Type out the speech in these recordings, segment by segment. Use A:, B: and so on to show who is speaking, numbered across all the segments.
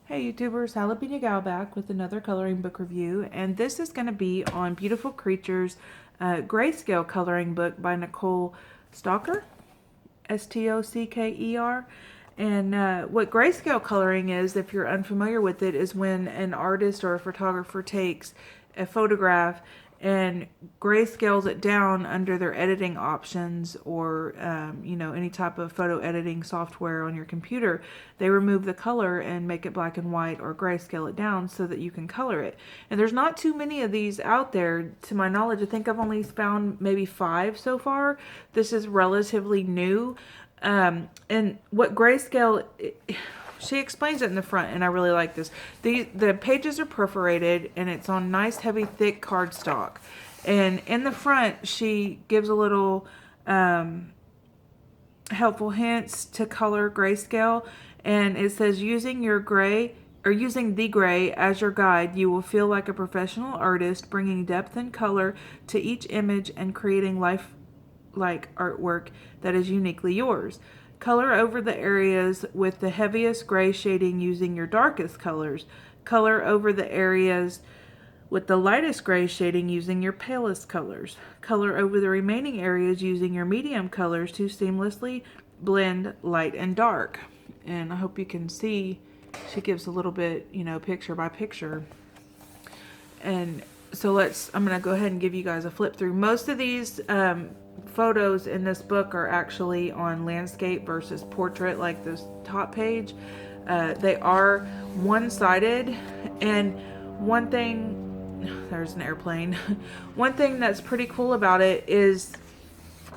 A: Hey YouTubers, Jalapeno Gal back with another coloring book review, and this is going to be on Beautiful Creatures Grayscale Coloring Book by Nicole Stocker, Stocker. And what grayscale coloring is, if you're unfamiliar with it, is when an artist or a photographer takes a photograph and grayscales it down under their editing options, or any type of photo editing software on your computer. They remove the color and make it black and white, or grayscale it down so that you can color it. And there's not too many of these out there, to my knowledge. I think I've only found maybe 5 so far. This is relatively new. And what grayscale, she explains it in the front, and I really like this. The pages are perforated, and it's on nice, heavy, thick cardstock. And in the front, she gives a little helpful hints to color grayscale. And it says, using the gray as your guide, you will feel like a professional artist, bringing depth and color to each image and creating life-like artwork that is uniquely yours. Color over the areas with the heaviest gray shading using your darkest colors. Color over the areas with the lightest gray shading using your palest colors. Color over the remaining areas using your medium colors to seamlessly blend light and dark. And I hope you can see, she gives a little bit, picture by picture. And so I'm going to go ahead and give you guys a flip through. Most of these photos in this book are actually on landscape versus portrait, like this top page. They are one-sided, and one thing, there's an airplane. One thing that's pretty cool about it is,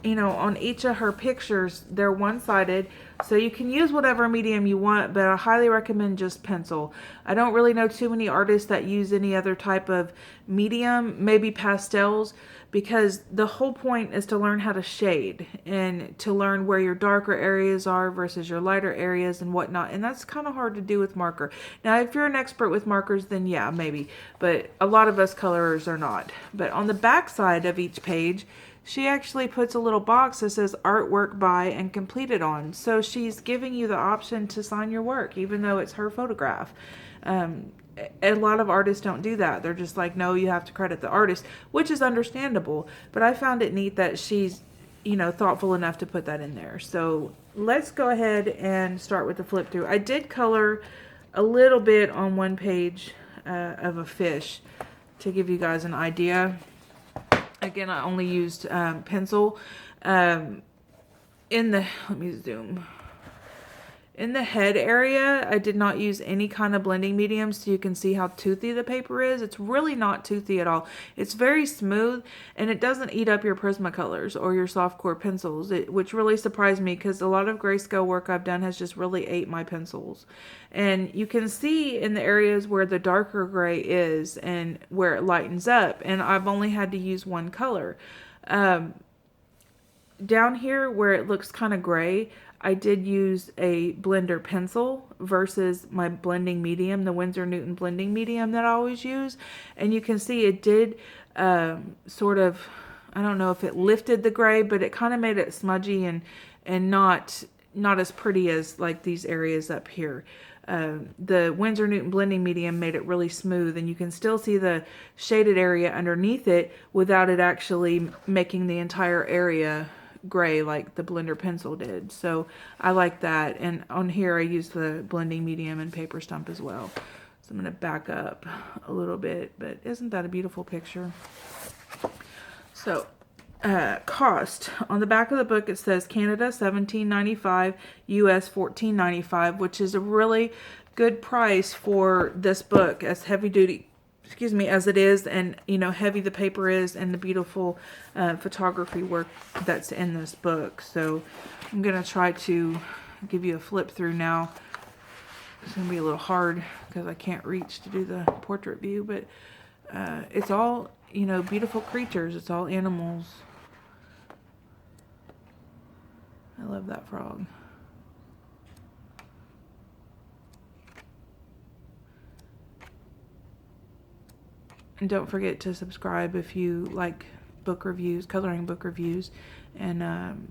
A: on each of her pictures, they're one-sided, so you can use whatever medium you want, but I highly recommend just pencil. I don't really know too many artists that use any other type of medium, maybe pastels, because the whole point is to learn how to shade and to learn where your darker areas are versus your lighter areas and whatnot, and that's kind of hard to do with marker. Now, if you're an expert with markers, then yeah, maybe, but a lot of us colorers are not. But on the back side of each page, she actually puts a little box that says artwork by and completed on. So she's giving you the option to sign your work, even though it's her photograph. A lot of artists don't do that. They're just like, no, you have to credit the artist, which is understandable. But I found it neat that she's, thoughtful enough to put that in there. So let's go ahead and start with the flip through. I did color a little bit on one page of a fish to give you guys an idea. Again, I only used pencil. Let me zoom. In the head area, I did not use any kind of blending medium, so you can see how toothy the paper is. It's really not toothy at all. It's very smooth, and it doesn't eat up your Prismacolors or your softcore pencils, which really surprised me, because a lot of grayscale work I've done has just really ate my pencils. And you can see in the areas where the darker gray is and where it lightens up, and I've only had to use one color. Down here where it looks kind of gray, I did use a blender pencil versus my blending medium, the Winsor Newton blending medium that I always use. And you can see it did sort of, I don't know if it lifted the gray, but it kind of made it smudgy and not as pretty as like these areas up here. The Winsor Newton blending medium made it really smooth, and you can still see the shaded area underneath it without it actually making the entire area gray like the blender pencil did. So I like that. And on here I use the blending medium and paper stump as well. So I'm going to back up a little bit, but isn't that a beautiful picture? So cost. On the back of the book it says Canada $17.95, US $14.95, which is a really good price for this book, as heavy duty as it is, and heavy the paper is, and the beautiful photography work that's in this book. So I'm gonna try to give you a flip through now. It's gonna be a little hard because I can't reach to do the portrait view, but it's all beautiful creatures. It's all animals. I love that frog. And don't forget to subscribe if you like book reviews, coloring book reviews. And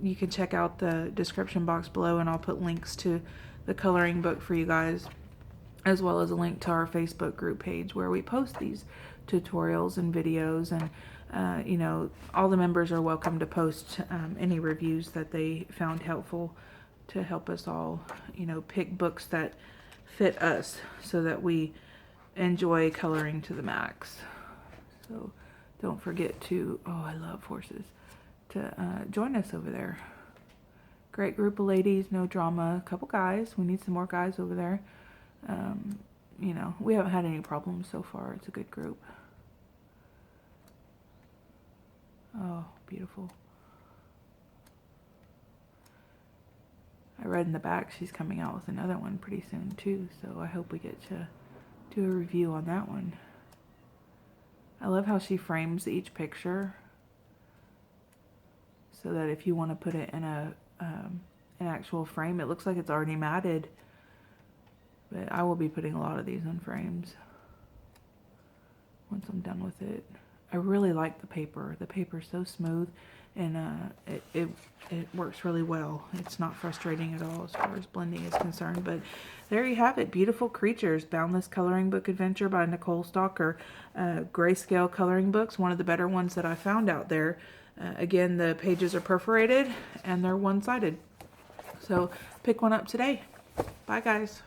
A: you can check out the description box below, and I'll put links to the coloring book for you guys. as well as a link to our Facebook group page where we post these tutorials and videos. And you know, all the members are welcome to post any reviews that they found helpful to help us all, you know, pick books that fit us so that we enjoy coloring to the max. So don't forget to, oh, I love horses, to join us over there. Great group of ladies, no drama, a couple guys. We need some more guys over there. You know, we haven't had any problems so far. It's a good group. Oh, beautiful. I read in the back she's coming out with another one pretty soon too, so I hope we get to do a review on that one. I love how she frames each picture so that if you want to put it in an actual frame, it looks like it's already matted. But I will be putting a lot of these in frames once I'm done with it. I really like the paper. The paper's so smooth, and it works really well. It's not frustrating at all as far as blending is concerned. But there you have it. Beautiful Creatures, Boundless Coloring Book Adventure by Nicole Stalker. Grayscale coloring books, one of the better ones that I found out there. Again, the pages are perforated and they're one-sided. So pick one up today. Bye, guys.